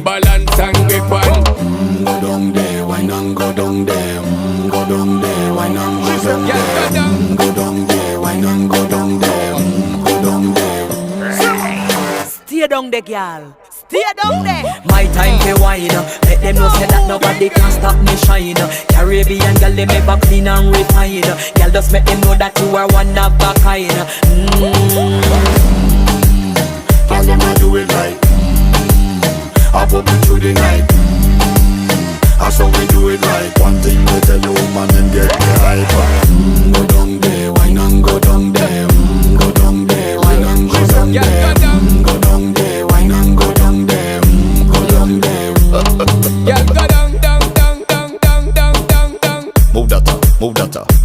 balance and grip on. Go down there, why not go down there? Go down there, why not go down there? Go down there, why not go down there? Go down there. Stay down there, girl. Stay down there. My time to wine. Let them know say that nobody can stop me shine. Caribbean girl, they make up clean and refine. Girl, just make them know that you are one of a kind. Girl, them a do it right. I pop it through the night. That's how we do it right. One thing we tell you, man, and get the hype. Go down there, why not go down there? Go down there, why not go down there? Go down there, why not go down there? Go down there. Yeah, go down, down, down, down, down, down, down, down. Move that up, move that up.